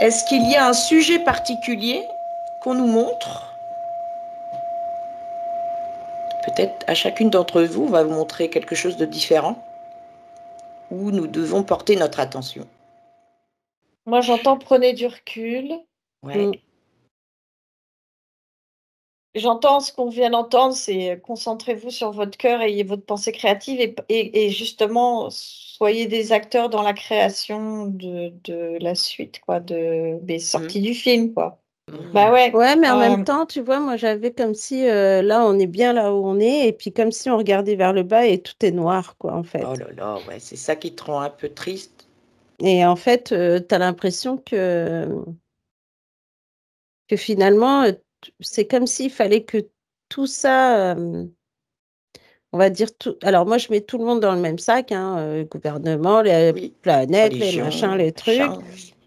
Est-ce qu'il y a un sujet particulier qu'on nous montre? Peut-être à chacune d'entre vous, on va vous montrer quelque chose de différent où nous devons porter notre attention. Moi, j'entends prenez du recul. Ouais. J'entends ce qu'on vient d'entendre, c'est concentrez-vous sur votre cœur, ayez votre pensée créative et justement, soyez des acteurs dans la création de la suite, quoi, des sorties du film, quoi. Bah ouais. Ouais, mais en même temps, tu vois, moi j'avais comme si là on est bien là où on est, et puis comme si on regardait vers le bas et tout est noir, quoi, en fait. Oh là là, ouais, c'est ça qui te rend un peu triste. Et en fait, tu as l'impression que finalement, c'est comme s'il fallait que tout ça, on va dire tout. Alors moi je mets tout le monde dans le même sac, hein, le gouvernement, les planètes, les religion, machins, les trucs. machin.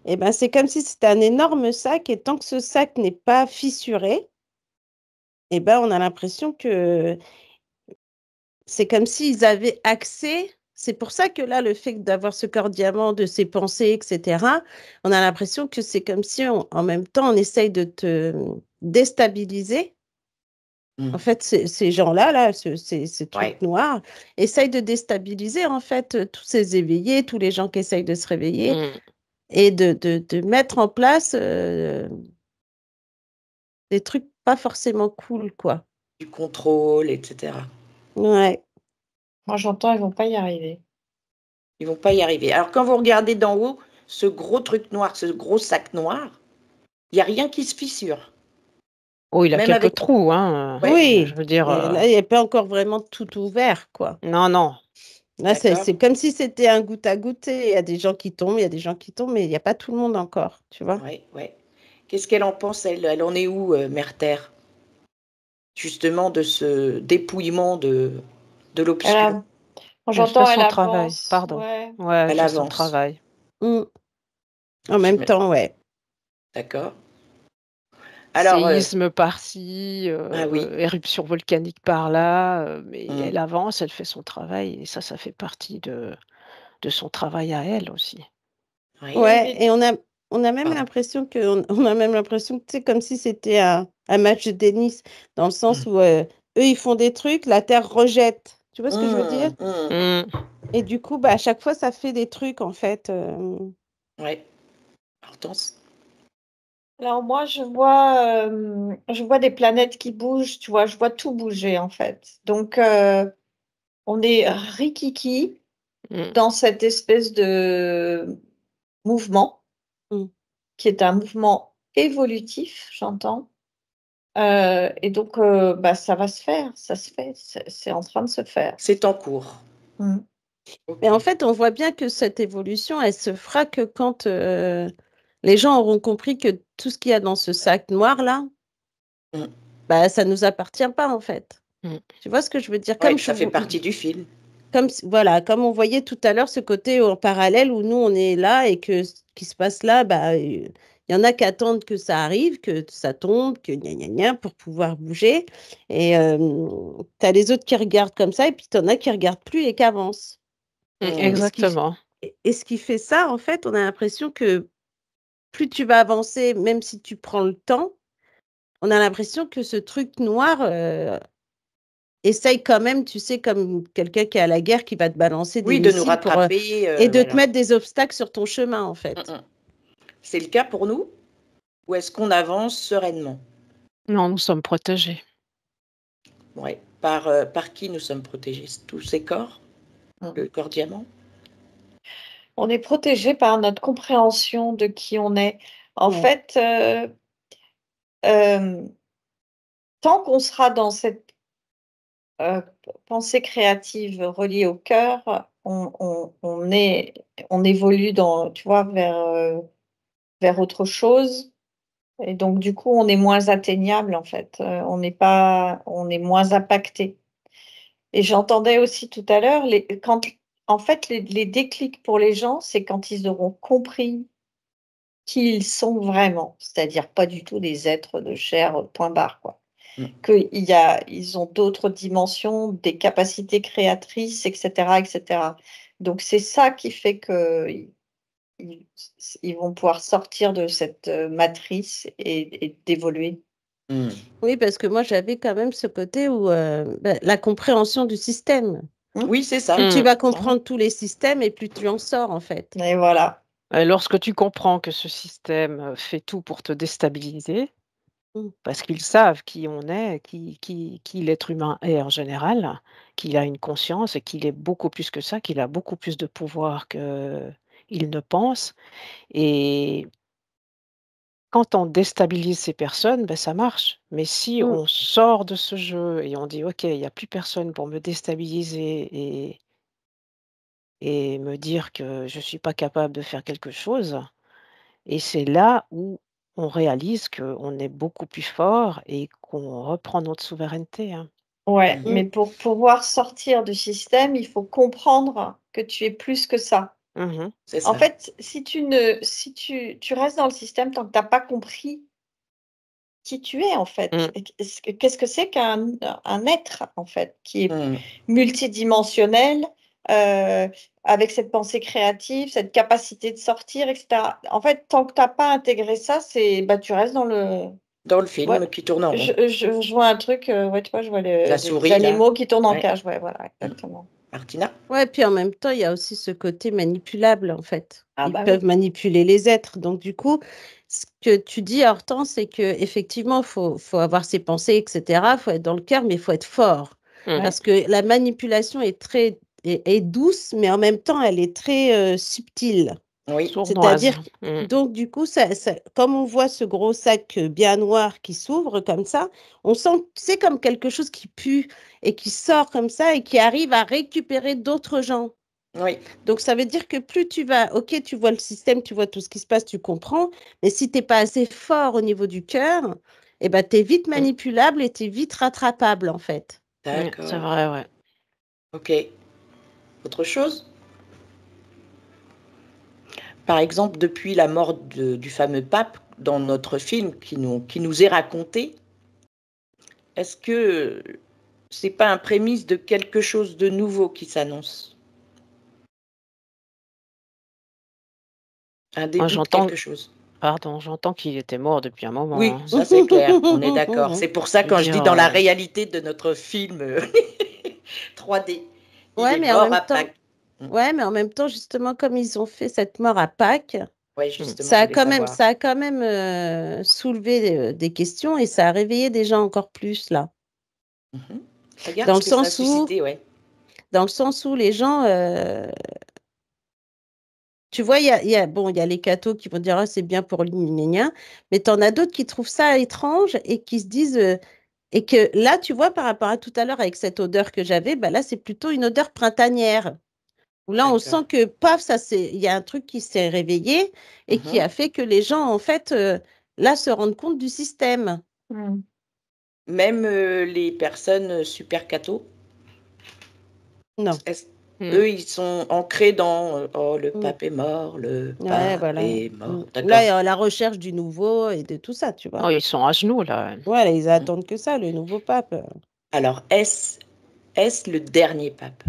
Et ben c'est comme si c'était un énorme sac, et tant que ce sac n'est pas fissuré, et ben on a l'impression que c'est comme s'ils avaient accès. C'est pour ça que là, le fait d'avoir ce corps diamant, de ses pensées, etc., on a l'impression que c'est comme si, en même temps, on essaye de te déstabiliser. En fait, ces gens-là, là, ces trucs noirs, essayent de déstabiliser, en fait, tous ces éveillés, tous les gens qui essayent de se réveiller, et de mettre en place des trucs pas forcément cool, quoi. Du contrôle, etc. Ouais. Moi, j'entends, ils vont pas y arriver. Ils vont pas y arriver. Alors, quand vous regardez d'en haut, ce gros truc noir, ce gros sac noir, il n'y a rien qui se fissure. Oh, il a Même quelques avec... trous, hein. Oui, Je veux dire. là, il n'y a pas encore vraiment tout ouvert, quoi. Non, non. Là, c'est comme si c'était un goutte à goutte. Il y a des gens qui tombent, il y a des gens qui tombent, mais il n'y a pas tout le monde encore, tu vois. Oui, oui. Qu'est-ce qu'elle en pense, elle? Elle en est où, Mère Terre? Justement, de ce dépouillement de l'obscur. Moi, j'entends, elle avance. Pardon. Ouais, elle fait son travail. En même temps, ouais. D'accord. Alors, séisme par-ci, éruption volcanique par-là, mais elle avance, elle fait son travail, et ça fait partie de son travail à elle aussi. Ouais, et on a même l'impression que c'est comme si c'était un match de tennis, dans le sens où eux, ils font des trucs, la Terre rejette. Tu vois ce que je veux dire? Et du coup, à chaque fois, ça fait des trucs, en fait. Ouais. Hortense? Alors moi, je vois des planètes qui bougent, tu vois, je vois tout bouger en fait. Donc, on est rikiki dans cette espèce de mouvement, qui est un mouvement évolutif, j'entends. Et donc, ça va se faire, ça se fait, c'est en train de se faire. C'est en cours. Mais en fait, on voit bien que cette évolution, elle se fera que quand les gens auront compris que tout ce qu'il y a dans ce sac noir-là, ça ne nous appartient pas, en fait. Tu vois ce que je veux dire? Ça fait partie du film. Comme on voyait tout à l'heure, ce côté en parallèle où nous, on est là, et que ce qui se passe là, il y en a qui attendent que ça arrive, que ça tombe, que gna gna gna, pour pouvoir bouger. Et tu as les autres qui regardent comme ça, et puis tu en as qui regardent plus et qui avancent. Exactement. Et ce qui fait ça, en fait, on a l'impression que plus tu vas avancer, même si tu prends le temps, on a l'impression que ce truc noir essaye quand même, tu sais, comme quelqu'un qui est à la guerre, qui va te balancer des de nous missiles rattraper. et de te mettre des obstacles sur ton chemin, en fait. C'est le cas pour nous? Ou est-ce qu'on avance sereinement? Non, nous sommes protégés. Ouais. Par qui nous sommes protégés? Tous ces corps? Le corps diamant? On est protégé par notre compréhension de qui on est. En fait, tant qu'on sera dans cette pensée créative reliée au cœur, on évolue tu vois, vers autre chose. Et donc, du coup, on est moins atteignable, en fait. On est moins impacté. Et j'entendais aussi tout à l'heure, en fait, les déclics pour les gens, c'est quand ils auront compris qui ils sont vraiment, c'est-à-dire pas du tout des êtres de chair, point barre, quoi. Ils ont d'autres dimensions, des capacités créatrices, etc., etc. Donc c'est ça qui fait que ils vont pouvoir sortir de cette matrice et d'évoluer. Oui, parce que moi, j'avais quand même ce côté où la compréhension du système. Oui, c'est ça. Plus tu vas comprendre tous les systèmes et plus tu en sors, en fait. Et voilà. Lorsque tu comprends que ce système fait tout pour te déstabiliser, Mm. parce qu'ils savent qui on est, qui l'être humain est en général, qu'il a une conscience et qu'il est beaucoup plus que ça, qu'il a beaucoup plus de pouvoir qu'il ne pense. Et quand on déstabilise ces personnes, ben ça marche. Mais si Mm. on sort de ce jeu et on dit: «OK, il y a plus personne pour me déstabiliser et me dire que je suis pas capable de faire quelque chose», et c'est là où on réalise qu'on est beaucoup plus fort et qu'on reprend notre souveraineté, hein. Ouais, Mm. mais pour pouvoir sortir du système, il faut comprendre que tu es plus que ça. Mmh. C'est En ça. fait, si tu restes dans le système tant que tu as pas compris qui tu es, en fait, Mmh. et qu'est-ce que c'est qu'un être, en fait, qui est Mm. multidimensionnel, heu, avec cette pensée créative, cette capacité de sortir et cetera. En fait, tant que tu as pas intégré ça, tu restes dans le Dans le ouais, film qui tourne en rond. je vois un truc, ouais, tu vois, je vois La les souris, là. animaux qui tournent en Ouais. cage. Ouais, voilà, Mm. exactement. Martina? Ouais, puis en même temps, il y a aussi ce côté manipulable, en fait. Ah Ils bah peuvent oui. manipuler les êtres. Donc, du coup, ce que tu dis, Hortense, c'est qu'effectivement, faut avoir ses pensées, etc. Il faut être dans le cœur, mais il faut être fort. Mmh. Parce que la manipulation est douce, mais en même temps, elle est très subtile. Oui. Sournoise. C'est-à-dire, Mmh. donc du coup, comme on voit ce gros sac bien noir qui s'ouvre comme ça, on sent que c'est comme quelque chose qui pue et qui sort comme ça et qui arrive à récupérer d'autres gens. Oui. Donc ça veut dire que plus tu vas, ok, tu vois le système, tu vois tout ce qui se passe, tu comprends, mais si tu n'es pas assez fort au niveau du cœur, eh ben, tu es vite manipulable et tu es vite rattrapable en fait. Oui, c'est D'accord. vrai, ouais. Ok. Autre chose? Par exemple, depuis la mort du fameux pape dans notre film qui nous est raconté, est-ce que c'est pas un prémisse de quelque chose de nouveau qui s'annonce? Un Moi, début de j'entends quelque chose? j'entends qu'il était mort depuis un moment, Oui, hein. ça c'est clair, on est d'accord. C'est pour ça Je veux quand je dis dire, dans la réalité de notre film 3D, il Ouais, est mais en mort même à temps, Pâques. Mmh. ouais, mais en même temps, justement, comme ils ont fait cette mort à Pâques, Ouais, justement, je voulais savoir. ça a quand même soulevé des questions et ça a réveillé des gens encore plus là. Mmh. Regarde Dans le ce que ça a sens où, suscité, ouais. les gens, tu vois, bon, il y a les cathos qui vont dire ah, c'est bien pour l'imménien, mais tu en as d'autres qui trouvent ça étrange et qui se disent, et que là, tu vois, par rapport à tout à l'heure avec cette odeur que j'avais, bah là, c'est plutôt une odeur printanière. Où là, on D'accord. sent que, paf, il y a un truc qui s'est réveillé et qui Mmh. a fait que les gens, en fait, là, se rendent compte du système. Mmh. Même, les personnes, super cathos, Non. est-ce mmh. eux, ils sont ancrés dans, «Oh, le Mm. pape est mort, le Ouais, pape voilà. est mort». Là, il D'accord. y a la recherche du nouveau et de tout ça, tu vois. Oh, ils sont à genoux, là. Voilà, ils Mmh. attendent que ça, le nouveau pape. Alors est-ce le dernier pape?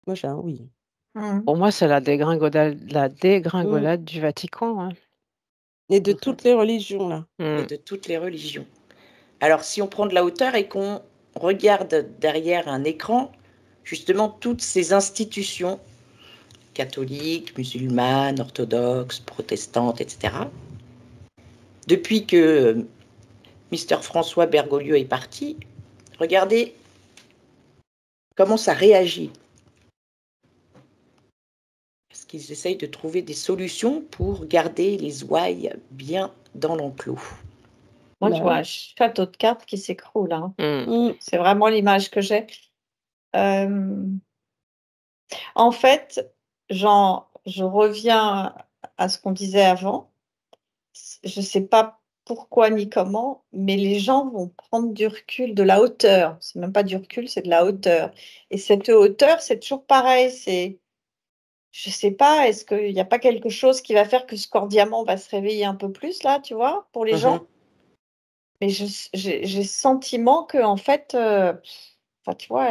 Moi, j'ai un oui. Mmh. Pour moi, c'est la Mm. dégringolade du Vatican, hein. Et de Mmh. toutes les religions, là. Et Mmh. de toutes les religions. Alors si on prend de la hauteur et qu'on regarde derrière un écran, justement toutes ces institutions catholiques, musulmanes, orthodoxes, protestantes, etc. Depuis que Mister François Bergoglio est parti, regardez comment ça réagit. Parce qu'ils essayent de trouver des solutions pour garder les ouailles bien dans l'enclos. Moi, je Bah vois oui. un château de cartes qui s'écroule, hein. Mmh. Mm. C'est vraiment l'image que j'ai. Hem, En fait, je reviens à ce qu'on disait avant. Je ne sais pas pourquoi ni comment, mais les gens vont prendre du recul, de la hauteur. C'est même pas du recul, c'est de la hauteur. Et cette hauteur, c'est toujours pareil, je sais pas, est-ce qu'il y a pas quelque chose qui va faire que ce corps diamant va se réveiller un peu plus là, tu vois, pour les Mmh. gens? Mais j'ai le sentiment qu'en fait, enfin, tu vois,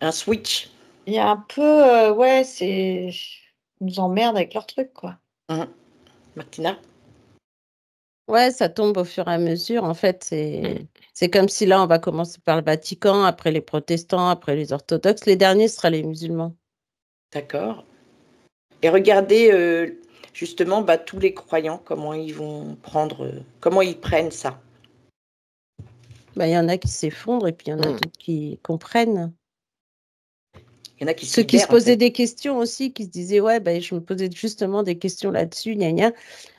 Un switch. il y a un peu, ouais, ils nous emmerdent avec leurs trucs, quoi. Martina? Ouais, ça tombe au fur et à mesure. En fait, Mm. c'est comme si là, on va commencer par le Vatican, après les protestants, après les orthodoxes. Les derniers, ce sera les musulmans. D'accord. Et regardez justement tous les croyants, comment ils vont comment ils prennent ça. Bah, il y en a qui s'effondrent et puis il y en a Mm. d'autres qui comprennent. Il y en a qui se Ceux qui se libèrent en posaient fait. des questions aussi, qui se disaient, ouais, bah, je me posais justement des questions là-dessus, gna gna.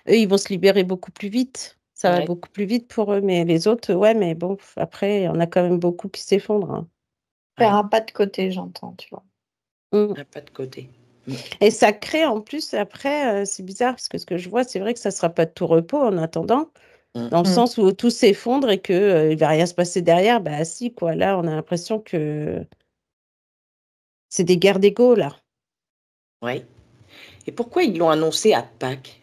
Eux, ils vont se libérer beaucoup plus vite. Ça va Ouais, beaucoup plus vite pour eux. Mais les autres, ouais, mais bon, après, il y en a quand même beaucoup qui s'effondrent. Hein. Faire ouais. un pas de côté, j'entends, tu vois. Mm. Un pas de côté. Mm. Et ça crée en plus, après, c'est bizarre, parce que ce que je vois, c'est vrai que ça ne sera pas de tout repos en attendant, Mm. dans le Mm. sens où tout s'effondre et qu'il ne va rien se passer derrière. Bah si, quoi. Là, on a l'impression que c'est des guerres d'ego, là. Ouais. Et pourquoi ils l'ont annoncé à Pâques?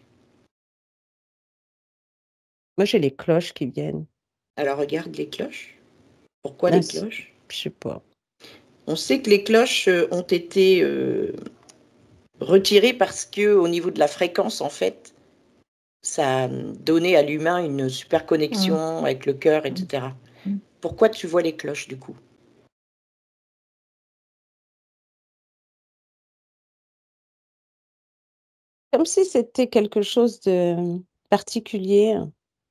Moi, j'ai les cloches qui viennent. Alors regarde les cloches. Pourquoi Ah, les cloches? je sais pas. On sait que les cloches ont été retirées parce que au niveau de la fréquence, en fait, ça a donné à l'humain une super Mm. connexion avec le cœur, Mm. etc. Mm. Pourquoi tu vois les cloches du coup? Comme si c'était quelque chose de particulier.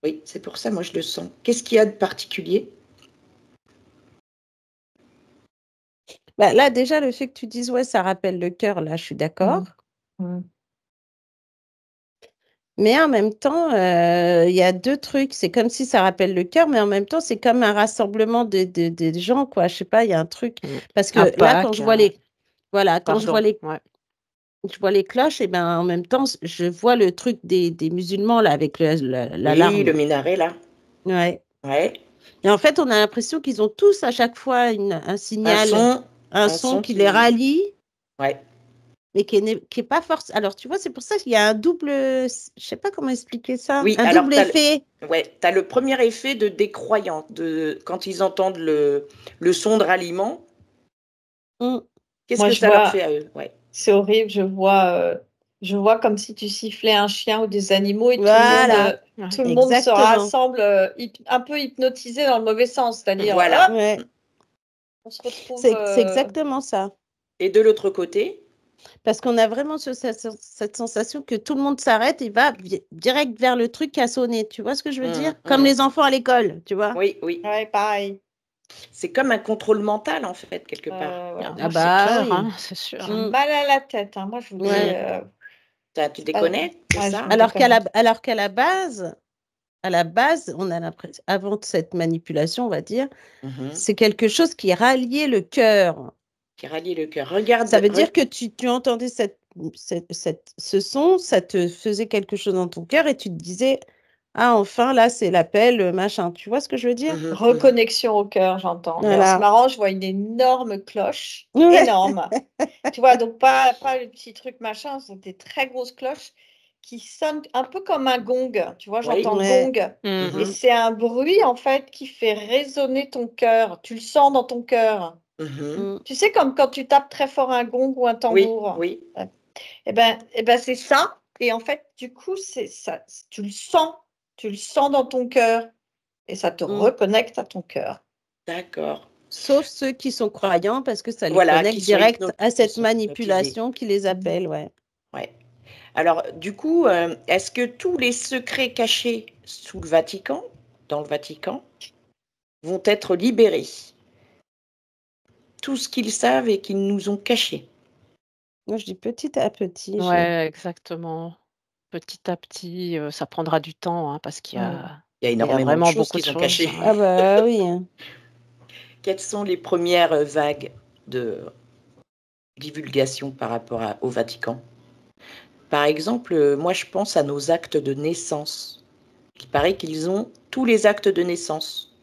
Oui, c'est pour ça, moi je le sens. Qu'est-ce qu'il y a de particulier? Bah, là, déjà, le fait que tu dises, ouais, ça rappelle le cœur, là, je suis d'accord. Mm. Mais en même temps, il y a deux trucs. C'est comme si ça rappelle le cœur, mais en même temps, c'est comme un rassemblement des gens, quoi. Je sais pas, il y a un truc. Mm. Parce À que là, quand je Pâques, vois voilà, quand pardon. Ouais. je vois les cloches, et ben, en même temps, je vois le truc des musulmans, là, avec Oui, le l'alarme. minaret là. Ouais. Ouais. Et en fait, on a l'impression qu'ils ont tous à chaque fois un Un signal, son, un un son son qui les qui. rallie. Ouais. Mais qui est pas force. Alors, tu vois, c'est pour ça qu'il y a un double, je sais pas comment expliquer ça, Oui, un alors double effet. t'as le premier effet des croyants, quand ils entendent le son de ralliement, Mm. qu'est-ce Moi, que je ça leur vois, fait à eux? Ouais. c'est horrible, je vois comme si tu sifflais un chien ou des animaux et Voilà, Ouais. tout le monde se exactement. rassemble, un peu hypnotisé dans le mauvais sens, c'est-à-dire, Voilà. hop, Ouais, on se retrouve. c'est exactement ça. Et de l'autre côté, Parce qu'on a vraiment cette sensation que tout le monde s'arrête et va direct vers le truc qui a sonné. Tu vois ce que je veux dire? Comme les enfants à l'école, tu vois? oui, oui. Ouais, pareil. C'est comme un contrôle mental en fait, quelque part. Ouais, Ah, Ah moi, c'est bah clair, oui. hein, c'est sûr. j'ai Mm. mal à la tête, hein. Moi, je vous dis, Ouais. Tu pas- déconnais, c'est ouais, je ça? me déconnecte. Alors qu'à la base, on a l'impression, avant cette manipulation, on va dire, Mhm. c'est quelque chose qui ralliait le cœur. Qui rallie le cœur. Ça veut dire que tu entendais ce son, ça te faisait quelque chose dans ton cœur et tu te disais, ah, enfin, là, c'est l'appel, machin. Tu vois ce que je veux dire? Mhm, mhm. Reconnexion au cœur, j'entends. Mais alors, c'est Voilà. marrant, je vois une énorme cloche, Ouais. énorme. Tu vois, donc pas le petit truc machin, c'est des très grosses cloches qui sonnent un peu comme un gong. Tu vois, Oui. j'entends Ouais. gong. Et Mhm, c'est un bruit, en fait, qui fait résonner ton cœur. Tu le sens dans ton cœur. mhm. Mm. Tu sais, comme quand tu tapes très fort un gong ou un Oui, tambour. oui. Eh ben c'est ça. Et en fait, du coup, c'est ça, tu le sens dans ton cœur et ça te Mm. reconnecte à ton cœur. D'accord. Sauf ceux qui sont croyants parce que ça les Voilà, connecte qui sont direct à qui cette sont hypnotisés. manipulation qui les appelle, ouais. Ouais. Alors, du coup, est-ce que tous les secrets cachés sous le Vatican, dans le Vatican, vont être libérés? Tout ce qu'ils savent et qu'ils nous ont caché. Moi, je dis petit à petit. Ouais, exactement. Petit à petit, ça prendra du temps, hein, parce Mm. Il y a il y a énormément de vraiment choses beaucoup de qu'ils ont choses, cachées. hein. Ah bah oui. Hein. Quelles sont les premières vagues de divulgation par rapport au Vatican? Par exemple, moi je pense à nos actes de naissance. Il paraît qu'ils ont tous les actes de naissance.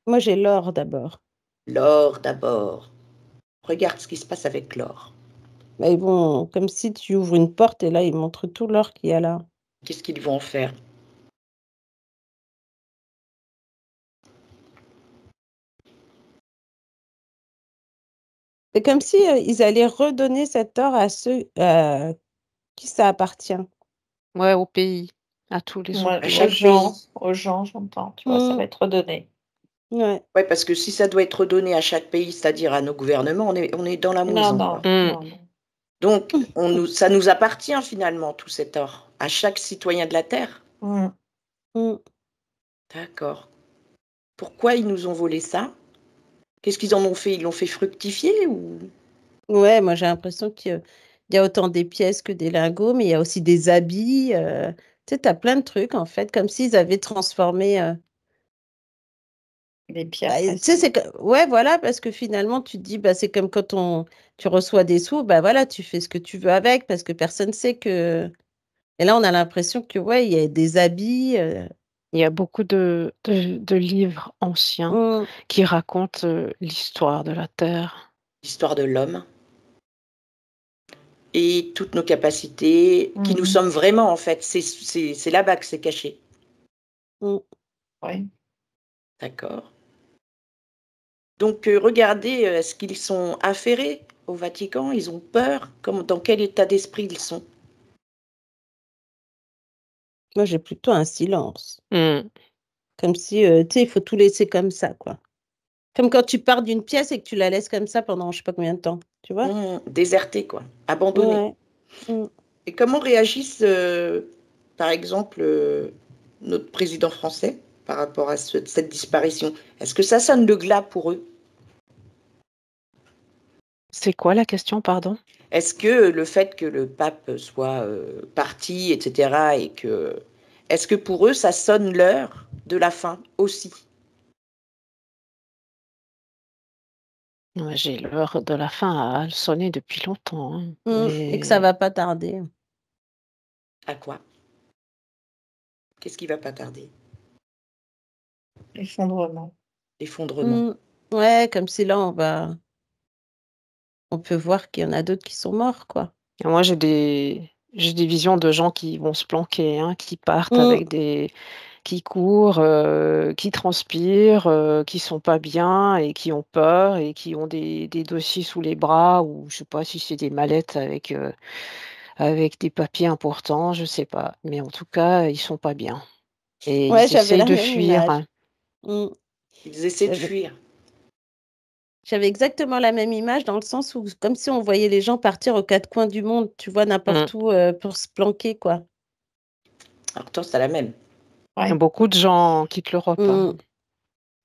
Moi, j'ai l'or d'abord. L'or d'abord. Regarde ce qui se passe avec l'or. Mais bon, comme si tu ouvres une porte et là, ils montrent tout l'or qu'il y a là. Qu'est-ce qu'ils vont en faire? C'est comme si ils allaient redonner cet or à ceux qui ça appartient. Ouais, au pays, à tous les Moi, autres À aux chaque pays. gens, pays. j'entends, tu vois, ça va être redonné. Ouais. Ouais, parce que si ça doit être donné à chaque pays, c'est-à-dire à nos gouvernements, on est dans la Non, moison, non, quoi. non. Donc, ça nous appartient finalement, tout cet or, à chaque citoyen de la Terre. Mm. Mm. D'accord. Pourquoi ils nous ont volé ça? Qu'est-ce qu'ils en ont fait? Ils l'ont fait fructifier ou... Ouais, moi j'ai l'impression qu'il y a autant des pièces que des lingots, mais il y a aussi des habits. Tu sais, tu as plein de trucs en fait, comme s'ils avaient transformé. Les Bah, pierres tu sais, précieuses. ouais, voilà, parce que finalement, tu te dis, bah, c'est comme quand tu reçois des sous, bah voilà, tu fais ce que tu veux avec, parce que personne sait que. Et là, on a l'impression que, ouais, il y a des habits. Il y a beaucoup de livres anciens Mm. qui racontent l'histoire de la Terre. L'histoire de l'homme et toutes nos capacités, qui nous Mhm. sommes vraiment, en fait. C'est là-bas que c'est caché. Mm. Oui. D'accord. Donc, regardez, est-ce qu'ils sont affairés au Vatican? Ils ont peur? Dans quel état d'esprit ils sont? Moi, j'ai plutôt un silence. Mm. Comme si, tu sais, il faut tout laisser comme ça, quoi. Comme quand tu pars d'une pièce et que tu la laisses comme ça pendant je sais pas combien de temps, tu vois? Désertés, quoi. Abandonnés. Ouais. Mm. Et comment réagissent, par exemple, notre président français par rapport à cette disparition? Est-ce que ça sonne le glas pour eux? C'est quoi la question, pardon? Est-ce que le fait que le pape soit parti, etc., est-ce que pour eux, ça sonne l'heure de la fin aussi? Ouais, j'ai l'heure de la fin à sonner depuis longtemps, hein, Et que ça mais va pas tarder. À quoi? Qu'est-ce qui va pas tarder? Effondrement. L'effondrement. Ouais, comme si là, on peut voir qu'il y en a d'autres qui sont morts, quoi. moi j'ai des visions de gens qui vont se planquer, hein, qui partent Mm. avec qui courent, qui transpirent, qui sont pas bien et qui ont peur et qui ont des dossiers sous les bras ou je sais pas si c'est des mallettes avec des papiers importants, je sais pas. Mais en tout cas, ils sont pas bien et Ouais, ils j'avais essayent la de même fuir, image. hein. Mm. Ils essaient de J'avais fuir. j'avais exactement la même image dans le sens où, comme si on voyait les gens partir aux quatre coins du monde, tu vois, Mmh. n'importe où pour se planquer, quoi. Alors toi, c'est la même. Ouais. Beaucoup de gens quittent l'Europe, hein. Mm.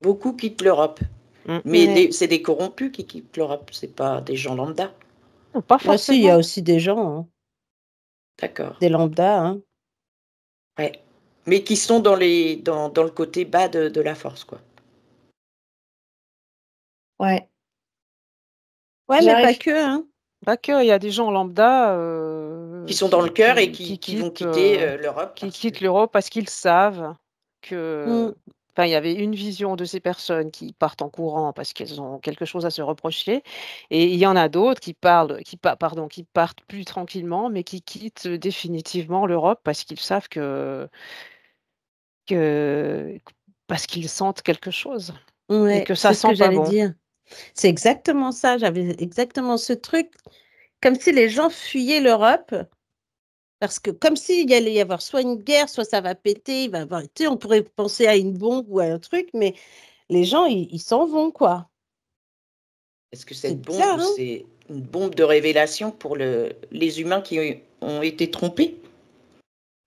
Beaucoup quittent l'Europe. Mmh. Mais Ouais. c'est des corrompus qui quittent l'Europe, c'est pas des gens lambda. Pas Ah, si, il y a forcément. aussi des gens, hein, D'accord. des lambda, hein. Ouais. Mais qui sont dans le côté bas de la force, quoi. Ouais. Ouais, mais pas J'arrive. que, hein. Pas que, il y a des gens lambda, Qui sont dans le cœur et qui vont quitter l'Europe qui parce que... quittent l'Europe parce qu'ils savent que Mm. enfin, il y avait une vision de ces personnes qui partent en courant parce qu'elles ont quelque chose à se reprocher et il y en a d'autres qui partent plus tranquillement, mais qui quittent définitivement l'Europe parce qu'ils savent que parce qu'ils sentent quelque chose et Ouais, que ça c'est ce sent que pas j'allais bon. dire. C'est exactement ça. J'avais exactement ce truc, comme si les gens fuyaient l'Europe, parce que comme s'il y allait y avoir soit une guerre, soit ça va péter, il va y avoir, tu sais, on pourrait penser à une bombe ou à un truc, mais les gens, ils s'en vont, quoi. Est-ce que C'est cette bombe, bizarre, hein? c'est une bombe de révélation pour les humains qui ont été trompés?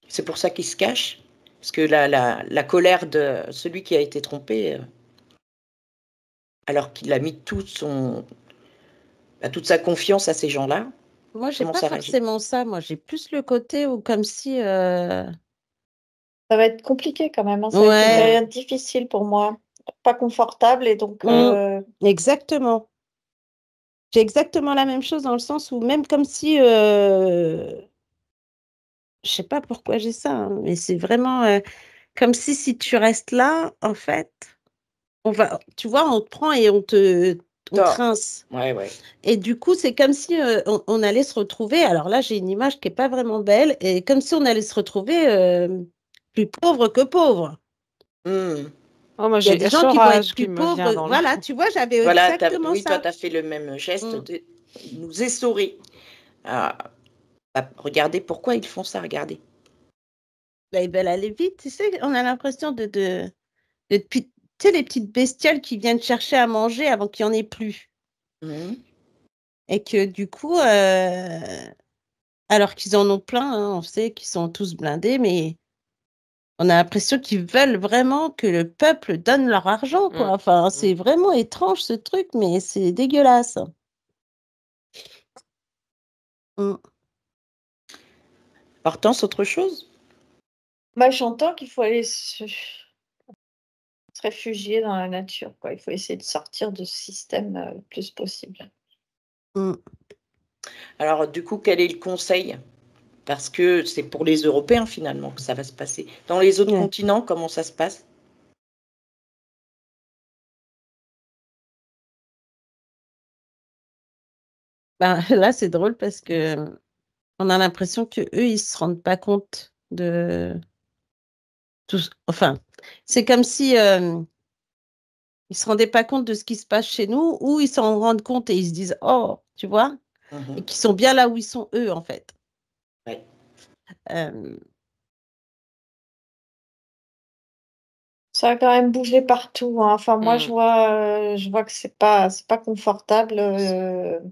C'est pour ça qu'ils se cachent? Parce que la colère de celui qui a été trompé, alors qu'il a mis toute sa confiance à ces gens-là, Moi, j'ai comment pas ça réagit? forcément ça. Moi, j'ai plus le côté où, comme si, Ça va être compliqué quand même, hein. Ça va être une ouais, période difficile pour moi. Pas confortable et donc mm, exactement. J'ai exactement la même chose dans le sens où même comme si, je sais pas pourquoi j'ai ça, hein, mais c'est vraiment comme si tu restes là, en fait, tu vois, on te prend et on te Tort. rince. Ouais, ouais. Et du coup, c'est comme si on allait se retrouver. Alors là, j'ai une image qui est pas vraiment belle, et comme si on allait se retrouver plus pauvre que pauvre. Mmh. Oh, moi, Il y a j'ai des gens qui vont être essorage qui plus me vient pauvres. dans le. Voilà, tu vois, j'avais Voilà, exactement oui, toi, ça. tu as fait le même geste Mm. de nous essorer. Ah, regardez pourquoi ils font ça, regardez. Ils veulent aller vite, tu sais, on a l'impression tu sais, les petites bestioles qui viennent chercher à manger avant qu'il n'y en ait plus. Mhm. Et que du coup, alors qu'ils en ont plein, hein, on sait qu'ils sont tous blindés, mais on a l'impression qu'ils veulent vraiment que le peuple donne leur argent, quoi. Mm. Enfin, c'est vraiment étrange ce truc, mais c'est dégueulasse. Mm. Hortense, autre chose? Moi, j'entends qu'il faut aller se réfugier dans la nature, quoi. Il faut essayer de sortir de ce système le plus possible. Mm. Alors, du coup, quel est le conseil? Parce que c'est pour les Européens, finalement, que ça va se passer. Dans les autres Ouais. continents, comment ça se passe? Ben, là, c'est drôle parce que on a l'impression que eux, ils se rendent pas compte de tout. Enfin, c'est comme si ils se rendaient pas compte de ce qui se passe chez nous, ou ils s'en rendent compte et ils se disent oh, tu vois, et Mhm. qu'ils sont bien là où ils sont eux, en fait. Ouais. Euh, Ça a quand même bougé partout, hein. Enfin, moi, Mm. je vois que c'est pas confortable.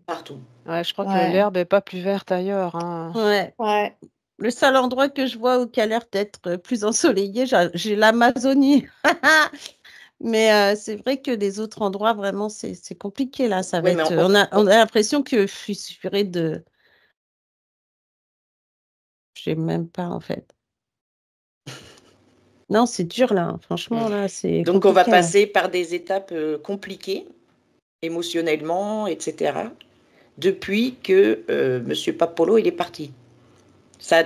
Partout. Ouais, je crois que Ouais, l'herbe est pas plus verte ailleurs, hein. ouais. ouais. Le seul endroit que je vois où qui a l'air d'être plus ensoleillé, j'ai l'Amazonie. Mais c'est vrai que les autres endroits, vraiment, c'est compliqué là. Ça va Oui, mais être. On a l'impression que il suffirait de. Je sais même pas en fait. Non, c'est dur là. Franchement, là, c'est donc, on va compliqué, là. passer par des étapes compliquées, émotionnellement, etc., depuis que M. Pappolo il est parti. Ça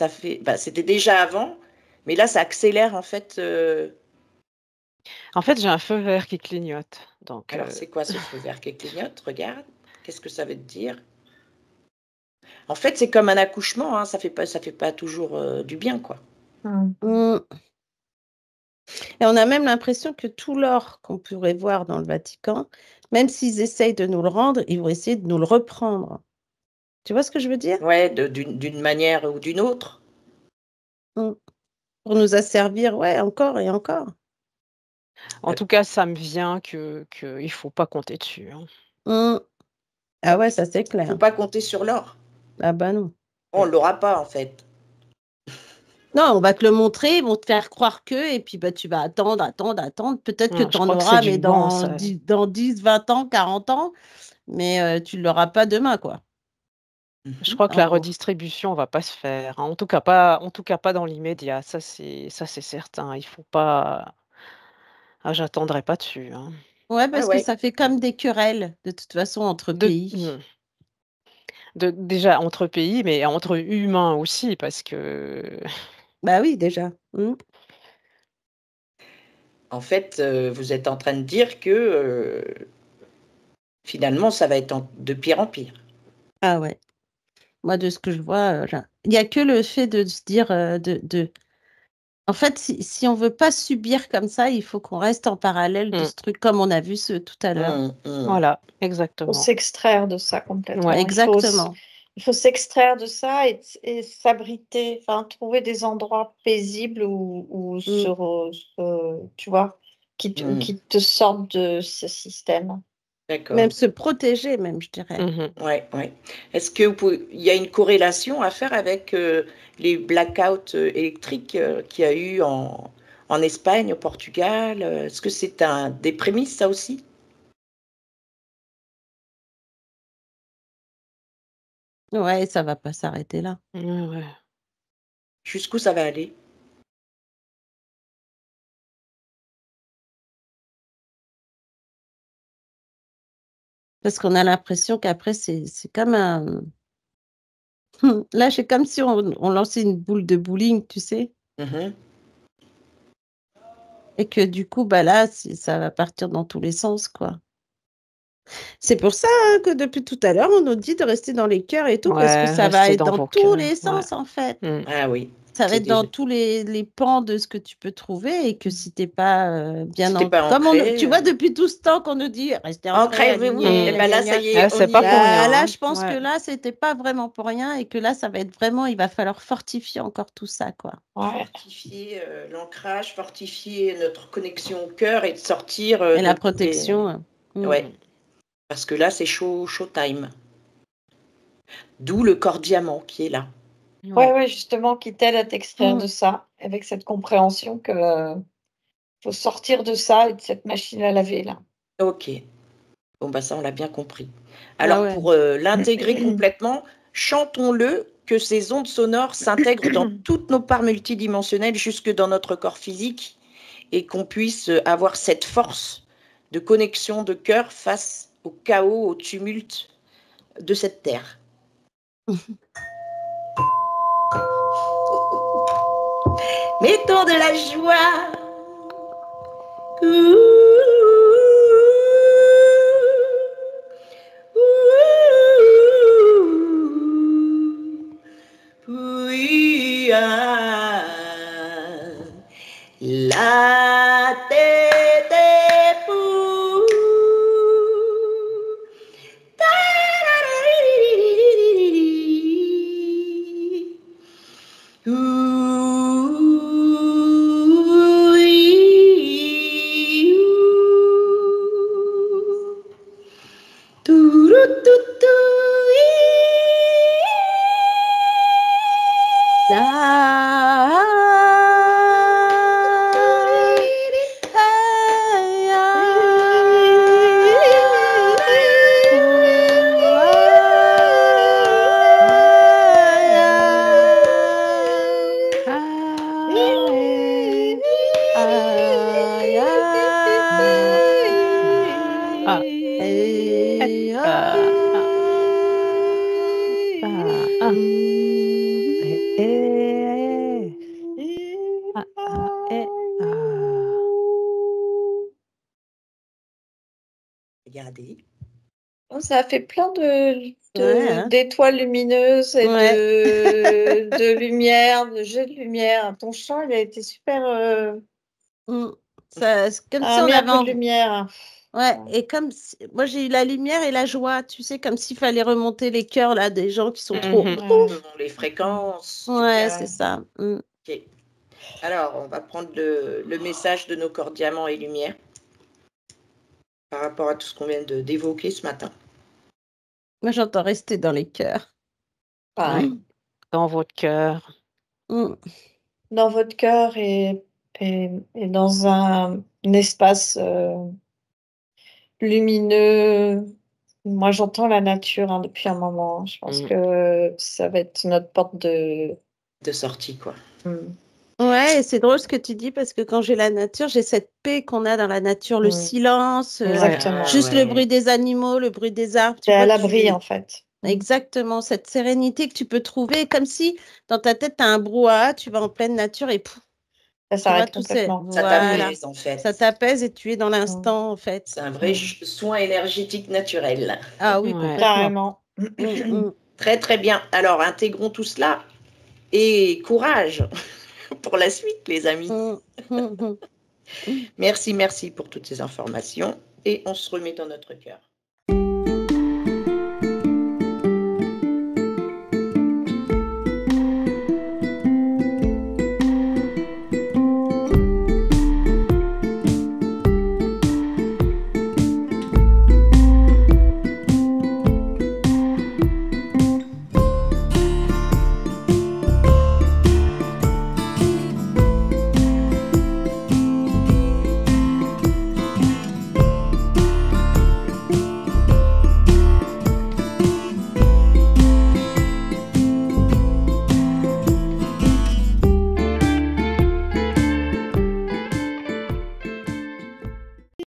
fait. Bah, c'était déjà avant, mais là, ça accélère en fait. En fait, j'ai un feu vert qui clignote. Donc, Alors, c'est quoi ce feu vert qui clignote? Regarde. Qu'est-ce que ça veut te dire? En fait, c'est comme un accouchement, hein, ça fait pas toujours du bien, quoi. Mm. Mm. Et on a même l'impression que tout l'or qu'on pourrait voir dans le Vatican, même s'ils essayent de nous le rendre, ils vont essayer de nous le reprendre. Tu vois ce que je veux dire? Ouais, d'une manière ou d'une autre. Mm. Pour nous asservir, ouais, encore et encore. en tout cas, ça me vient que il faut pas compter dessus, hein. Mm. Ah ouais, ça c'est Faut clair. pas compter sur l'or. Ah bah non. On l'aura pas, en fait. Non, on va te le montrer, ils vont te faire croire que, et puis bah, tu vas attendre, attendre, attendre. Peut-être que tu Je en crois que c'est auras, du mais vent, ça. dans 10, 20 ans, 40 ans, mais tu ne l'auras pas demain, quoi. Je Mhm. crois que En la gros. redistribution va pas se faire, hein. En tout cas pas dans l'immédiat. Ça c'est certain. Il faut pas. Ah, j'attendrai pas dessus, hein. Ouais, Ouais, parce que ouais. ça fait comme des querelles, de toute façon, entre De, pays. déjà entre pays, mais entre humains aussi, parce que. Bah oui, déjà. Mm. En fait, vous êtes en train de dire que finalement, ça va être de pire en pire. Ah ouais. Moi, de ce que je vois, il n'y a que le fait de se dire, En fait, si on veut pas subir comme ça, il faut qu'on reste en parallèle de Mm, ce truc, comme on a vu tout à l'heure. voilà, Faut exactement. s'extraire de ça complètement. Ouais. Exactement. Il faut s'extraire de ça et s'abriter, enfin, trouver des endroits paisibles où Mm. tu vois, Mm. qui te sortent de ce système. D'accord. Même se protéger, même, je dirais. Mhm. Ouais, ouais. Est-ce que il y a une corrélation à faire avec les blackouts électriques qu'il y a eu en Espagne, au Portugal? Est-ce que c'est des prémices, ça aussi? Ouais, ça va pas s'arrêter là. Ouais, ouais. Jusqu'où ça va aller? Parce qu'on a l'impression qu'après, c'est comme un. Là, c'est comme si on lançait une boule de bowling, tu sais, Mhm. et que du coup, bah là, ça va partir dans tous les sens, quoi. C'est pour ça hein, que depuis tout à l'heure, on nous dit de rester dans les cœurs et tout, parce que Ouais, ça va restez être dans dans vos tous cœurs. les Ouais. sens, en fait. Mm. Ah oui, Ça va C'est être dans déjà- tous les pans de ce que tu peux trouver et que si t'es pas bien Si t'es pas comme ancré, tu vois depuis tout ce temps qu'on nous dit restez ancré, ancré, oui, aligné, et ben là, gna, ça gna, y gna. est, Ah, on c'est y pas est. pour rien, Là, hein. je pense que Ouais. là, c'était pas vraiment pour rien et que là, ça va être vraiment, il va falloir fortifier encore tout ça, quoi. Ouais. Fortifier l'ancrage, fortifier notre connexion au cœur et de sortir Et de la tous les- protection. Ouais, parce que là, c'est showtime. D'où le corps diamant qui est là. Ouais, justement, qui t'aide à t'extraire Mm. de ça, avec cette compréhension que faut sortir de ça et de cette machine à laver là. Ok. Bon, bah ça, on l'a bien compris. Ah Alors, ouais. pour l'intégrer complètement, chantons-le que ces ondes sonores s'intègrent dans toutes nos parts multidimensionnelles, jusque dans notre corps physique, et qu'on puisse avoir cette force de connexion de cœur face au chaos, au tumulte de cette terre. Mettons de la joie. Oui, la tête est pour. Regardez. Oh, ça a fait plein Ouais, hein. d'étoiles lumineuses et Ouais. de lumière, de jets de lumière. Ton chant, il a été super. C'est comme si A on mis un avait peu de lumière. Ouais, et comme moi j'ai eu la lumière et la joie, tu sais, comme s'il fallait remonter les cœurs là des gens qui sont trop. Selon les fréquences. Ouais, c'est ça. Ok. Alors, on va prendre le message de nos corps diamants et lumière par rapport à tout ce qu'on vient d'évoquer ce matin. Moi j'entends rester dans les cœurs. Pareil. Dans votre cœur. Dans votre cœur et dans un espace lumineux. Moi, j'entends la nature depuis un moment. Je pense que ça va être notre porte de sortie, quoi. Ouais, et c'est drôle ce que tu dis parce que quand j'ai la nature, j'ai cette paix qu'on a dans la nature, le silence, Exactement. juste le bruit des animaux, le bruit des arbres. Tu es à l'abri, en fait. Exactement, cette sérénité que tu peux trouver, comme si dans ta tête, tu as un brouhaha, tu vas en pleine nature et pouf, ça s'arrête complètement. Ça t'apaise, en fait. Ça t'apaise et tu es dans l'instant, en fait. C'est un vrai soin énergétique naturel. Ah oui, complètement. Carrément. Très, très bien. Alors, intégrons tout cela et courage pour la suite, les amis. Merci pour toutes ces informations et on se remet dans notre cœur.